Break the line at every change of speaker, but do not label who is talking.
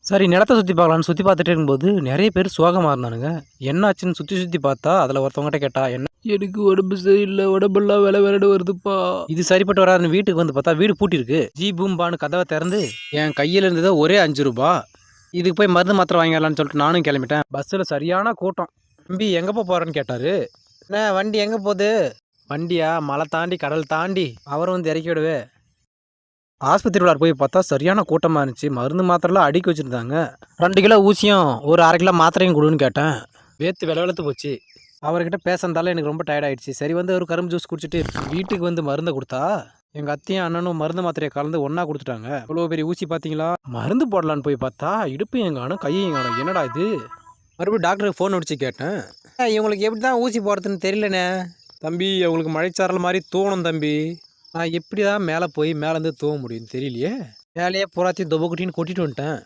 சரி நிலத்த சுற்றி பார்க்கலான்னு சுற்றி பார்த்துட்டே இருக்கும்போது நிறைய பேர் சோகமாக இருந்தானுங்க. என்ன ஆச்சுன்னு சுற்றி சுற்றி பார்த்தா அதில் ஒருத்தவங்ககிட்ட கேட்டா என்ன
எனக்கு உடம்பு சரியில்லை, உடம்பெல்லாம் வேலை வேலைன்னு வருதுப்பா.
இது சரிப்பட்டு வராதுன்னு வீட்டுக்கு வந்து பார்த்தா வீடு பூட்டியிருக்கு. ஜி பூம்பான்னு கதவை திறந்து என் கையில் இருந்தது ஒரே 5 ரூபா. இதுக்கு போய் மருந்து மாத்திரை வாங்கிடலான்னு சொல்லிட்டு நானும் கிளம்பிட்டேன். பஸ்ஸில் சரியான கூட்டம். தம்பி எங்கே போகிறேன்னு கேட்டார். என்ன வண்டி எங்கே போகுது? வண்டியா மலை தாண்டி கடல் தாண்டி அவரை வந்து இறக்கி விடுவே. ஆஸ்பத்திரியில் போய் பார்த்தா சரியான கூட்டமாக இருந்துச்சு. மருந்து மாத்திரைலாம் அடுக்கி வச்சுருந்தாங்க. 2 கிலோ ஊசியும் ஒரு 1/2 கிலோ மாத்திரையும் கொடுன்னு கேட்டேன். வேத்து வெளவெளுத்து போச்சு. அவர்கிட்ட பேசுறதால எனக்கு ரொம்ப டயர்ட் ஆயிடுச்சு. சரி வந்து ஒரு கரும்பு ஜூஸ் குடிச்சிட்டு வீட்டுக்கு வந்து மருந்தை கொடுத்தா எங்கள் அத்தையும் அண்ணனும் மருந்து மாத்திரையை கலந்து ஒன்றா கொடுத்துட்டாங்க. இவ்வளோ பெரிய ஊசி பார்த்தீங்களா? மருந்து போடலான்னு போய் பார்த்தா இடுப்பையும் காணும் கையையும் காணும். என்னடா இது? மறுபடியும் டாக்டருக்கு ஃபோன் அடிச்சு கேட்டேன். இவங்களுக்கு எப்படி தான் ஊசி போடுறதுன்னு தெரியலண்ணே. தம்பி அவங்களுக்கு மழைச்சாரல் மாதிரி தோணும் தம்பி. நான் எப்படி தான் மேலே போய் மேலேருந்து தூவ முடியும்னு தெரியலையே. வேலையே பூராத்தையும் தொபக்குட்டின்னு கொட்டிட்டு வந்துட்டேன்.